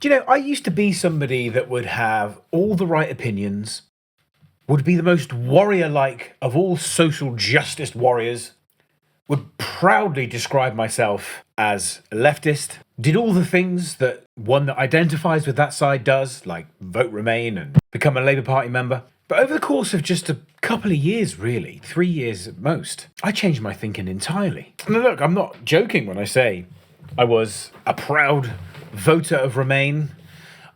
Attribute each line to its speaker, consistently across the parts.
Speaker 1: Do you know, I used to be somebody that would have all the right opinions, would be the most warrior-like of all social justice warriors, would proudly describe myself as a leftist, did all the things that one that identifies with that side does, like vote Remain and become a Labour Party member. But over the course of just a couple of years, really, 3 years at most, I changed my thinking entirely. Now look, I'm not joking when I say I was a proud voter of Remain.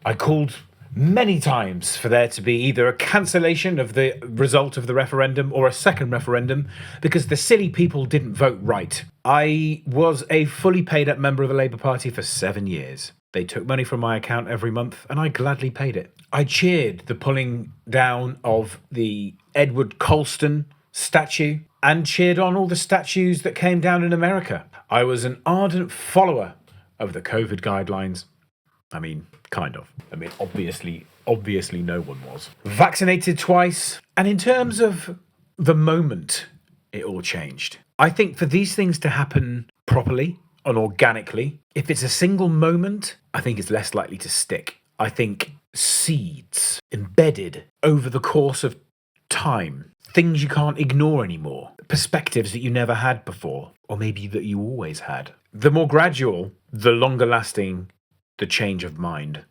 Speaker 1: I called many times for there to be either a cancellation of the result of the referendum or a second referendum because the silly people didn't vote right. I was a fully paid up member of the Labour Party for 7 years. They took money from my account every month and I gladly paid it. I cheered the pulling down of the Edward Colston statue and cheered on all the statues that came down in America. I was an ardent follower of the COVID guidelines. I mean, kind of. I mean, obviously no one was. Vaccinated twice. And in terms of the moment it all changed, I think for these things to happen properly and organically, if it's a single moment, I think it's less likely to stick. I think seeds embedded over the course of time, things you can't ignore anymore, perspectives that you never had before, or maybe that you always had. The more gradual, the longer lasting the change of mind.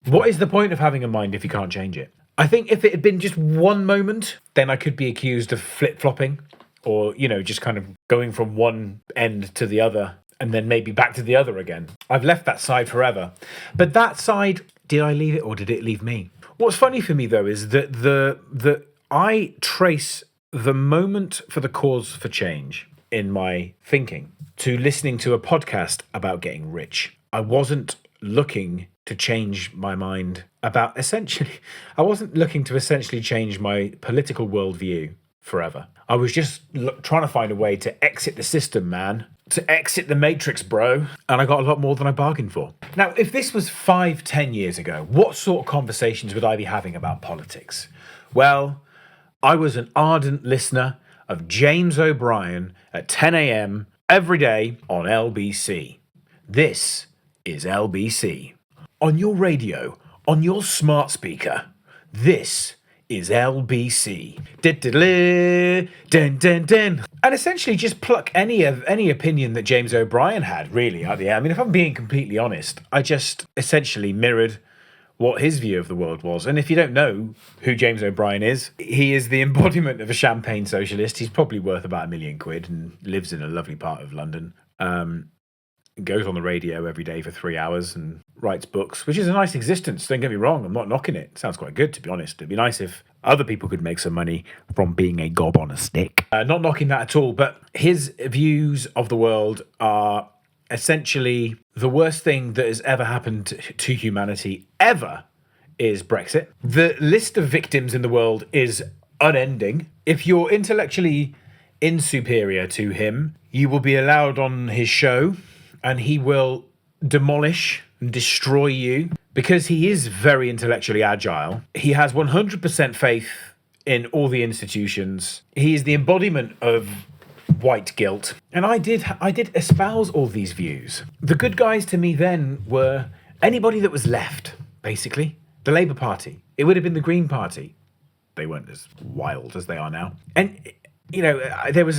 Speaker 1: What is the point of having a mind if you can't change it? I think if it had been just one moment, then I could be accused of flip-flopping or, just kind of going from one end to the other and then maybe back to the other again. I've left that side forever. But that side, did I leave it or did it leave me? What's funny for me, though, is that I trace the moment for the cause for change in my thinking to listening to a podcast about getting rich. I wasn't looking to change my mind about I wasn't looking to essentially change my political worldview forever. I was just trying to find a way to exit the system, man. To exit the matrix, bro. And I got a lot more than I bargained for. Now, if this was 5-10 years ago, what sort of conversations would I be having about politics? Well, I was an ardent listener of James O'Brien at 10 a.m. every day on LBC. This is LBC. On your radio, on your smart speaker, this is LBC. And essentially just pluck any opinion that James O'Brien had, really, out the air. I mean, if I'm being completely honest, I just essentially mirrored what his view of the world was. And if you don't know who James O'Brien is, he is the embodiment of a champagne socialist. He's probably worth about £1 million and lives in a lovely part of London. Goes on the radio every day for 3 hours and writes books, which is a nice existence. Don't get me wrong, I'm not knocking it. It sounds quite good, to be honest. It'd be nice if other people could make some money from being a gob on a stick. Not knocking that at all, but his views of the world are essentially the worst thing that has ever happened to humanity ever is Brexit. The list of victims in the world is unending. If you're intellectually insuperior to him, you will be allowed on his show and he will demolish and destroy you because he is very intellectually agile. He has 100% faith in all the institutions. He is the embodiment of white guilt. And I did espouse all these views. The good guys to me then were anybody that was left, basically. The Labour Party. It would have been the Green Party. They weren't as wild as they are now. And there was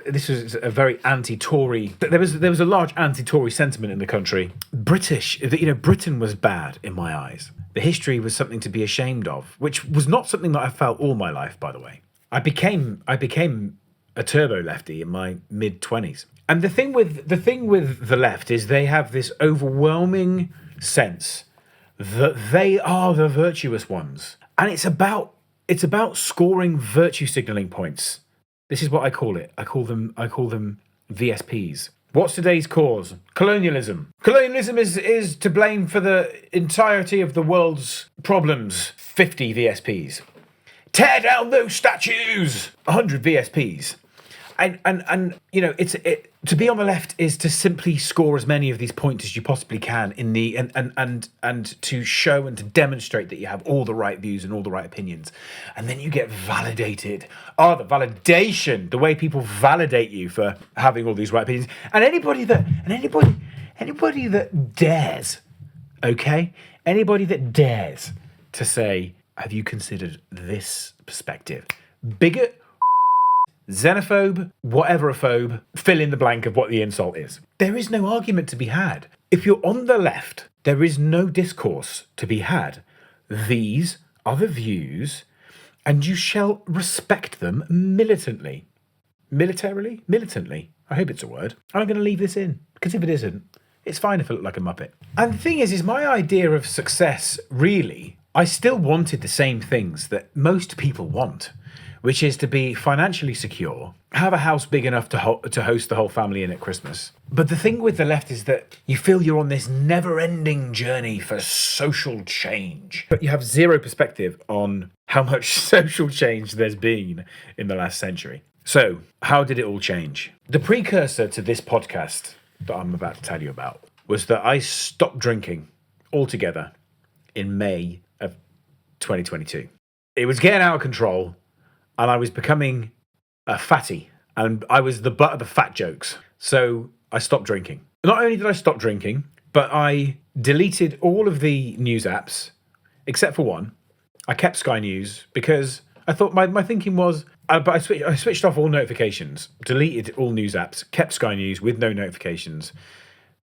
Speaker 1: this was a very anti-Tory. There was a large anti-Tory sentiment in the country. Britain was bad in my eyes. The history was something to be ashamed of, which was not something that I felt all my life, by the way. I became a turbo lefty in my mid-20s. And the thing with the left is they have this overwhelming sense that they are the virtuous ones, and it's about scoring virtue signaling points. This is what I call it. I call them VSPs. What's today's cause? Colonialism. Colonialism is to blame for the entirety of the world's problems. 50 VSPs. Tear down those statues. 100 VSPs. And to be on the left is to simply score as many of these points as you possibly can in the and to show and to demonstrate that you have all the right views and all the right opinions, and then you get validated. The validation, the way people validate you for having all these right opinions, and anybody that dares Okay? Anybody that dares to say, have you considered this perspective? Bigot, xenophobe, whatever a phobe, fill in the blank of what the insult is. There is no argument to be had. If you're on the left, there is no discourse to be had. These are the views, and you shall respect them militantly. Militarily? Militantly. I hope it's a word. I'm going to leave this in, because if it isn't, it's fine if I look like a muppet. And the thing is my idea of success, really, I still wanted the same things that most people want, which is to be financially secure, have a house big enough to host the whole family in at Christmas. But the thing with the left is that you feel you're on this never-ending journey for social change. But you have zero perspective on how much social change there's been in the last century. So, how did it all change? The precursor to this podcast that I'm about to tell you about was that I stopped drinking altogether in May of 2022. It was getting out of control, and I was becoming a fatty, and I was the butt of the fat jokes. So I stopped drinking. Not only did I stop drinking, but I deleted all of the news apps, except for one. I kept Sky News because I thought my thinking was, but I switched off all notifications, deleted all news apps, kept Sky News with no notifications.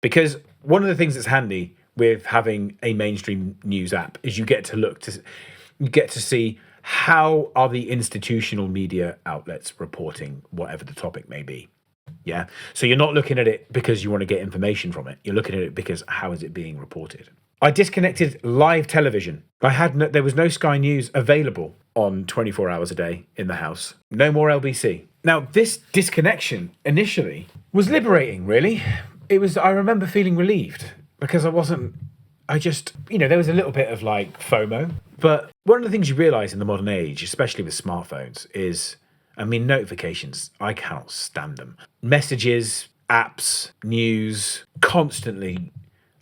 Speaker 1: Because one of the things that's handy with having a mainstream news app is you get to see how are the institutional media outlets reporting whatever the topic may be. Yeah. So you're not looking at it because you want to get information from it. You're looking at it because how is it being reported? I disconnected live television. There was no Sky News available on 24 hours a day in the house. No more LBC. Now, this disconnection initially was liberating, really. I remember feeling relieved because there was a little bit of like FOMO. But one of the things you realize in the modern age, especially with smartphones, is, notifications, I cannot stand them. Messages, apps, news, constantly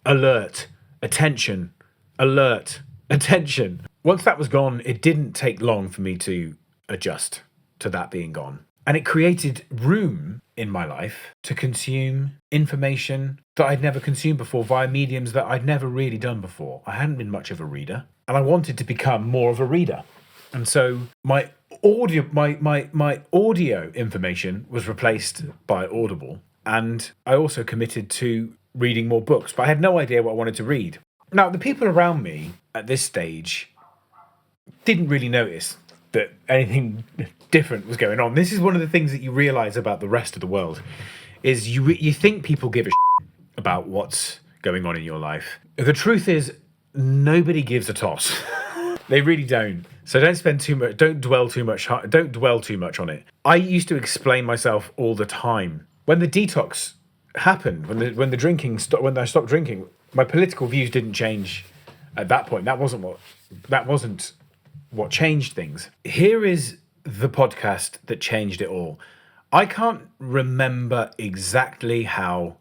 Speaker 1: alert, attention, alert, attention. Once that was gone, it didn't take long for me to adjust to that being gone. And it created room in my life to consume information that I'd never consumed before via mediums that I'd never really done before. I hadn't been much of a reader, and I wanted to become more of a reader. And so my audio information was replaced by Audible, and I also committed to reading more books, but I had no idea what I wanted to read. Now, the people around me at this stage didn't really notice that anything different was going on. This is one of the things that you realize about the rest of the world, is you think people give a shit about what's going on in your life. The truth is, nobody gives a toss. They really don't. So don't dwell too much on it. I used to explain myself all the time. When the detox happened, when I stopped drinking, my political views didn't change at that point. That wasn't what changed things. Here is the podcast that changed it all. I can't remember exactly how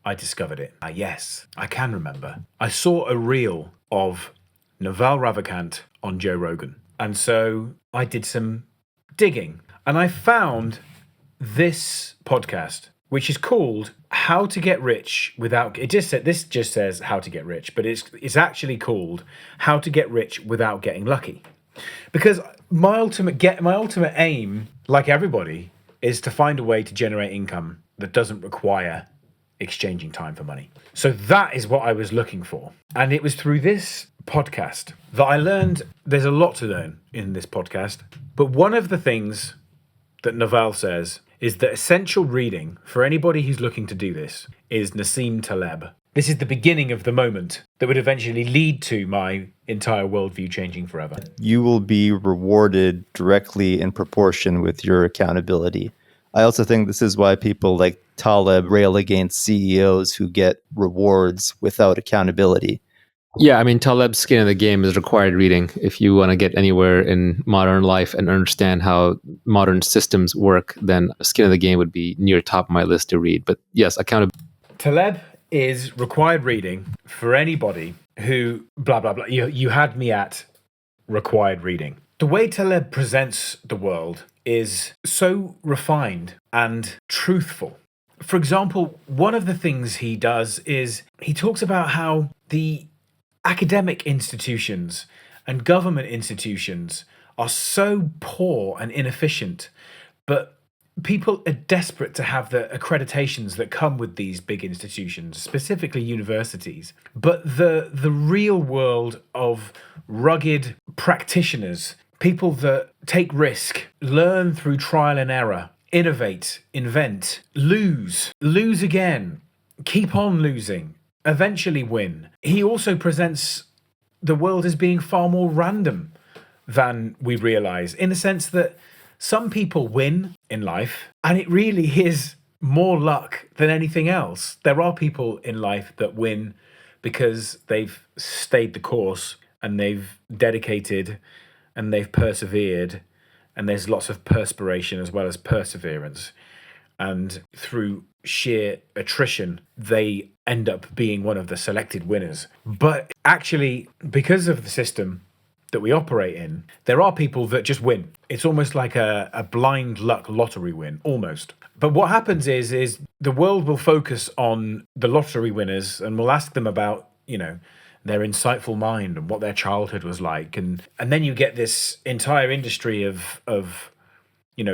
Speaker 1: I discovered it. Yes, I can remember. I saw a reel of Naval Ravikant on Joe Rogan. And so I did some digging, and I found this podcast, which is called How to Get Rich Without... This just says How to Get Rich, but it's actually called How to Get Rich Without Getting Lucky. Because my ultimate aim, like everybody, is to find a way to generate income that doesn't require exchanging time for money. So that is what I was looking for. And it was through this podcast that I learned there's a lot to learn in this podcast. But one of the things that Naval says is that essential reading for anybody who's looking to do this is Nassim Taleb. This is the beginning of the moment that would eventually lead to my entire worldview changing forever.
Speaker 2: You will be rewarded directly in proportion with your accountability. I also think this is why people like Taleb rail against CEOs who get rewards without accountability.
Speaker 3: Yeah, Taleb's skin in the game is required reading if you want to get anywhere in modern life and understand how modern systems work. Then skin in the game would be near top of my list to read. But yes, accountability.
Speaker 1: Taleb is required reading for anybody who blah blah blah. You had me at required reading. The way Taleb presents the world is so refined and truthful. For example, one of the things he does is he talks about how the academic institutions and government institutions are so poor and inefficient, but people are desperate to have the accreditations that come with these big institutions, specifically universities. But the real world of rugged practitioners, people that take risk, learn through trial and error, innovate, invent, lose again, keep on losing, eventually win. He also presents the world as being far more random than we realize, in the sense that some people win in life and it really is more luck than anything else. There are people in life that win because they've stayed the course and they've dedicated and they've persevered, and there's lots of perspiration as well as perseverance. And through sheer attrition, they end up being one of the selected winners. But actually, because of the system that we operate in, there are people that just win. It's almost like a blind luck lottery win, almost. But what happens is the world will focus on the lottery winners and will ask them about, their insightful mind and what their childhood was like. And then you get this entire industry of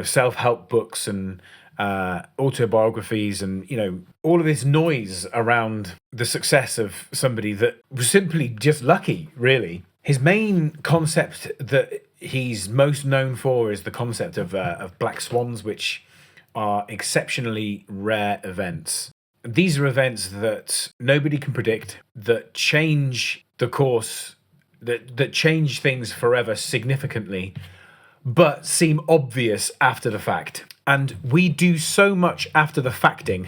Speaker 1: self-help books and autobiographies and all of this noise around the success of somebody that was simply just lucky, really. His main concept that he's most known for is the concept of black swans, which are exceptionally rare events. These are events that nobody can predict, that change the course, that change things forever significantly, but seem obvious after the fact. And we do so much after the facting.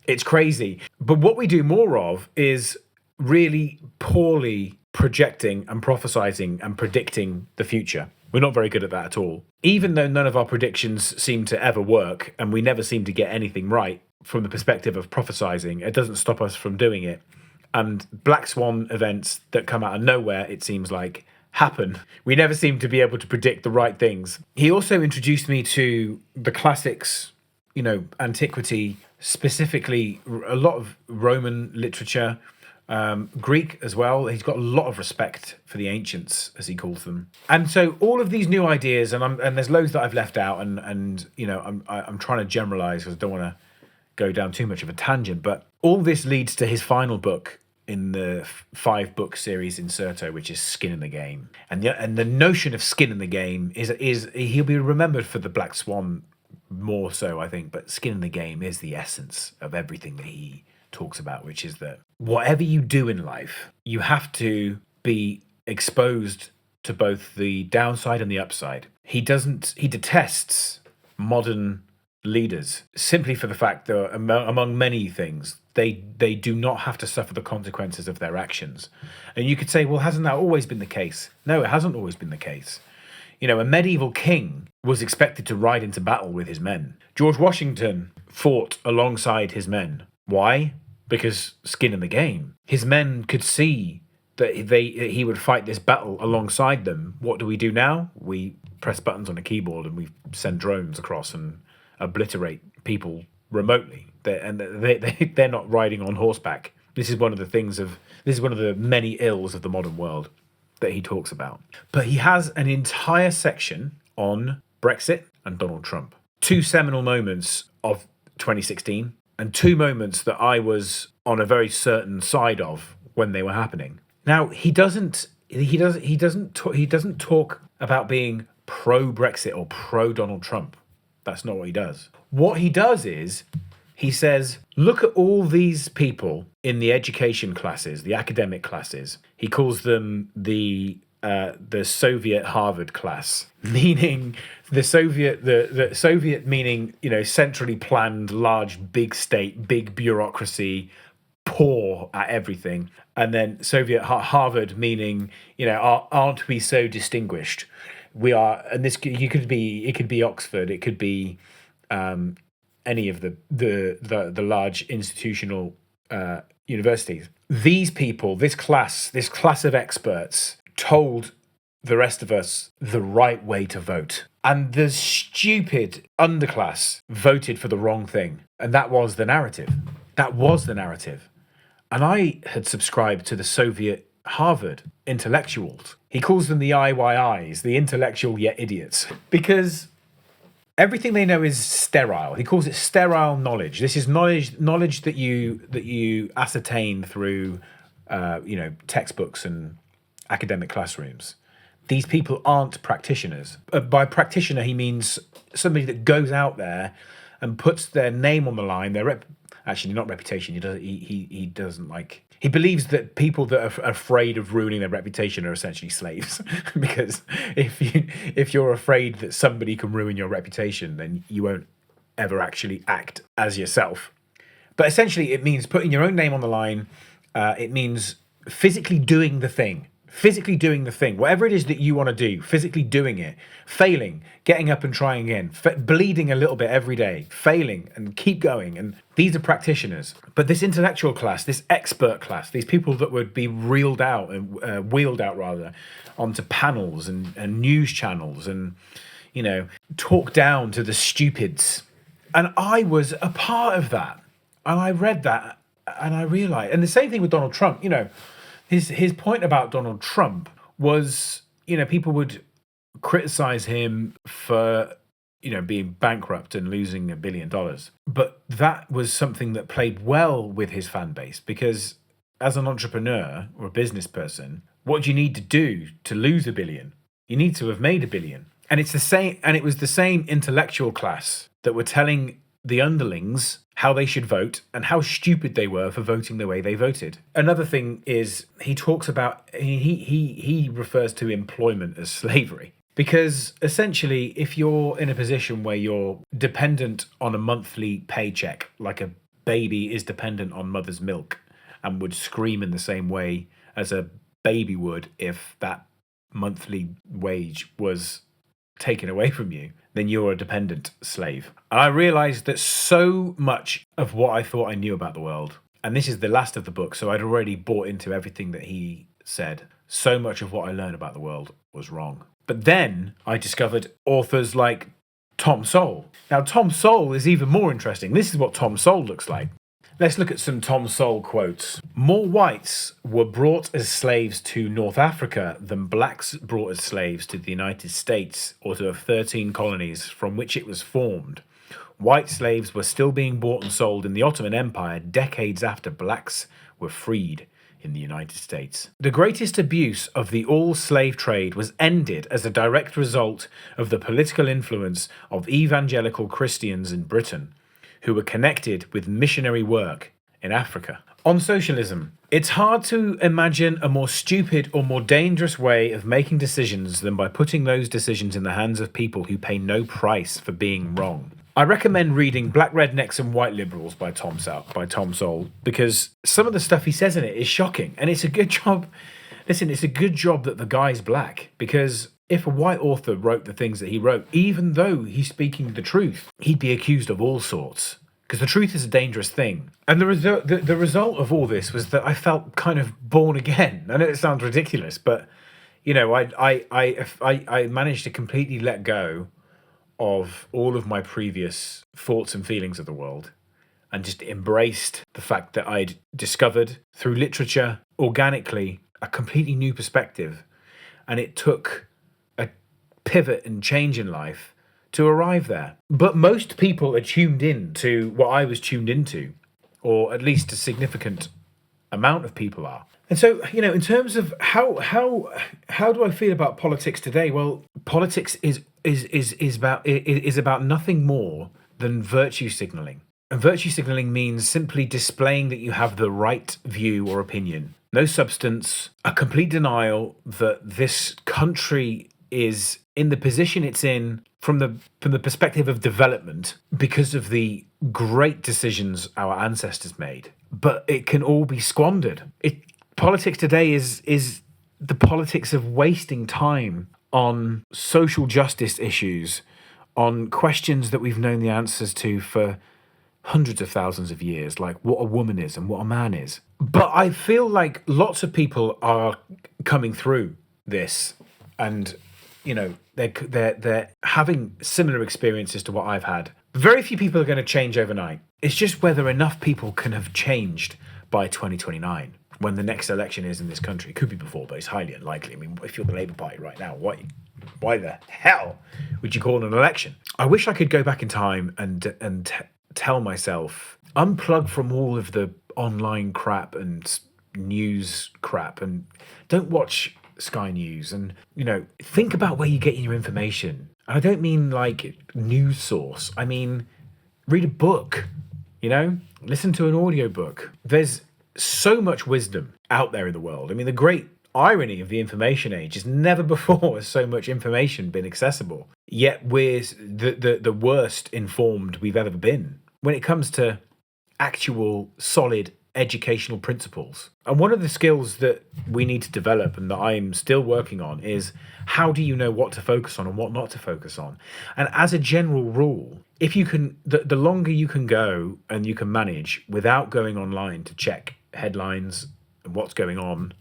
Speaker 1: It's crazy. But what we do more of is really poorly projecting and prophesizing and predicting the future. We're not very good at that at all. Even though none of our predictions seem to ever work and we never seem to get anything right from the perspective of prophesizing, it doesn't stop us from doing it. And black swan events that come out of nowhere, it seems like, happen. We never seem to be able to predict the right things. He also introduced me to the classics, antiquity, specifically a lot of Roman literature, Greek as well. He's got a lot of respect for the ancients, as he calls them. And so all of these new ideas, and there's loads that I've left out, and I'm trying to generalize because I don't want to go down too much of a tangent, but all this leads to his final book in the 5-book series Inserto, which is Skin in the Game. And the notion of skin in the game is he'll be remembered for the Black Swan more so, I think, but skin in the game is the essence of everything that he talks about, which is that whatever you do in life, you have to be exposed to both the downside and the upside. He detests modern leaders simply for the fact that among many things, they do not have to suffer the consequences of their actions. And you could say, well, hasn't that always been the case? No, it hasn't always been the case. A medieval king was expected to ride into battle with his men. George Washington fought alongside his men. Why? Because skin in the game. His men could see that he would fight this battle alongside them. What do we do now? We press buttons on a keyboard and we send drones across and obliterate people remotely. They're not riding on horseback. This is one of the many ills of the modern world that he talks about. But he has an entire section on Brexit and Donald Trump. 2 seminal moments of 2016 and 2 moments that I was on a very certain side of when they were happening. Now, he doesn't talk about being pro Brexit or pro Donald Trump. That's not what he does. What he does is he says, look at all these people in the education classes, the academic classes. He calls them the Soviet Harvard class, meaning the Soviet meaning, centrally planned, large, big state, big bureaucracy, poor at everything. And then Soviet Harvard meaning, aren't we so distinguished? We are, and it could be Oxford, it could be any of the large institutional universities. These people, this class of experts, told the rest of us the right way to vote. And the stupid underclass voted for the wrong thing. And that was the narrative. And I had subscribed to the Soviet Harvard intellectuals. He calls them the IYIs, the intellectual yet idiots, because everything they know is sterile. He calls it sterile knowledge. This is knowledge that you ascertain through textbooks and academic classrooms. These people aren't practitioners. By practitioner, he means somebody that goes out there and puts their name on the line. Actually, not reputation. He doesn't like. He believes that people that are afraid of ruining their reputation are essentially slaves. Because if you're afraid that somebody can ruin your reputation, then you won't ever actually act as yourself. But essentially, it means putting your own name on the line. It means physically doing the thing. Whatever it is that you want to do, physically doing it, failing, getting up and trying again, bleeding a little bit every day, failing and keep going. And these are practitioners. But this intellectual class, this expert class, these people that would be wheeled out onto panels and news channels and, talk down to the stupids. And I was a part of that. And I read that and I realized, and the same thing with Donald Trump, his point about Donald Trump was, people would criticize him for, being bankrupt and losing $1 billion. But that was something that played well with his fan base, because as an entrepreneur or a business person, what do you need to do to lose $1 billion? You need to have made $1 billion. And it's the same, and it was the same intellectual class that were telling the underlings how they should vote and how stupid they were for voting the way they voted. Another thing is he talks about, he refers to employment as slavery. Because essentially, if you're in a position where you're dependent on a monthly paycheck, like a baby is dependent on mother's milk and would scream in the same way as a baby would if that monthly wage was taken away from you, then you're a dependent slave. And I realized that so much of what I thought I knew about the world, and this is the last of the book, so I'd already bought into everything that he said, so much of what I learned about the world was wrong. But then I discovered authors like Tom Sowell. Now, Tom Sowell is even more interesting. This is what Tom Sowell looks like. Let's look at some Tom Sowell quotes. More whites were brought as slaves to North Africa than blacks brought as slaves to the United States or to the 13 colonies from which it was formed. White slaves were still being bought and sold in the Ottoman Empire decades after blacks were freed in the United States. The greatest abuse of the all-slave trade was ended as a direct result of the political influence of evangelical Christians in Britain, who were connected with missionary work in Africa. On socialism, it's hard to imagine a more stupid or more dangerous way of making decisions than by putting those decisions in the hands of people who pay no price for being wrong. I recommend reading Black Rednecks and White Liberals by Tom Sowell, because some of the stuff he says in it is shocking, and it's a good job. Listen, it's a good job that the guy's black, because if a white author wrote the things that he wrote, even though he's speaking the truth, he'd be accused of all sorts. Because the truth is a dangerous thing. And the result of all this was that I felt kind of born again. I know it sounds ridiculous, but I managed to completely let go of all of my previous thoughts and feelings of the world, and just embraced the fact that I'd discovered through literature organically a completely new perspective. And it took a pivot and change in life to arrive there. But most people are tuned in to what I was tuned into, or at least a significant amount of people are. And so, in terms of how do I feel about politics today? Well, politics is about nothing more than virtue signaling. And virtue signaling means simply displaying that you have the right view or opinion. No substance, a complete denial that this country is in the position it's in from the perspective of development because of the great decisions our ancestors made. But it can all be squandered. Politics today is the politics of wasting time on social justice issues, on questions that we've known the answers to for hundreds of thousands of years, like what a woman is and what a man is. But I feel like lots of people are coming through this, and they're having similar experiences to what I've had. Very few people are going to change overnight. It's just whether enough people can have changed by 2029. when the next election is in this country. It could be before, but it's highly unlikely. I mean, if you're the Labour Party right now, why the hell would you call an election? I wish I could go back in time and tell myself, unplug from all of the online crap and news crap, and don't watch Sky News, and think about where you're getting your information. And I don't mean like news source. I mean, read a book, listen to an audiobook. There's so much wisdom out there in the world. I mean, the great irony of the information age is never before has so much information been accessible. Yet we're the worst informed we've ever been when it comes to actual solid educational principles. And one of the skills that we need to develop and that I'm still working on is, how do you know what to focus on and what not to focus on? And as a general rule, if you can, the longer you can go and you can manage without going online to check headlines and what's going on,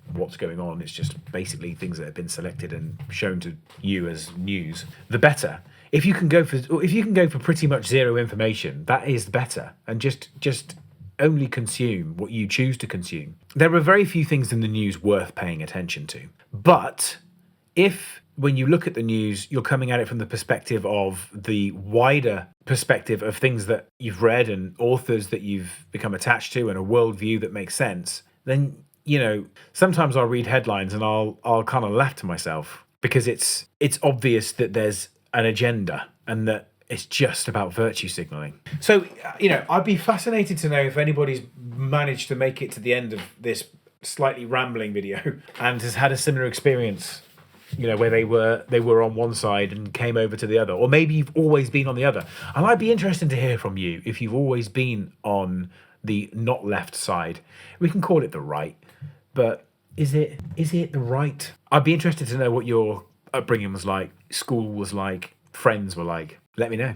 Speaker 1: it's just basically things that have been selected and shown to you as news, the better. If you can go for pretty much zero information, that is better. And just only consume what you choose to consume. There are very few things in the news worth paying attention to. But if, when you look at the news, you're coming at it from the perspective of the wider perspective of things that you've read and authors that you've become attached to and a worldview that makes sense, then, sometimes I'll read headlines and I'll kind of laugh to myself, because it's obvious that there's an agenda and that it's just about virtue signaling. So, I'd be fascinated to know if anybody's managed to make it to the end of this slightly rambling video and has had a similar experience, where they were on one side and came over to the other. Or maybe you've always been on the other. And I'd be interested to hear from you if you've always been on the not left side. We can call it the right, but is it the right? I'd be interested to know what your upbringing was like, school was like, friends were like. Let me know.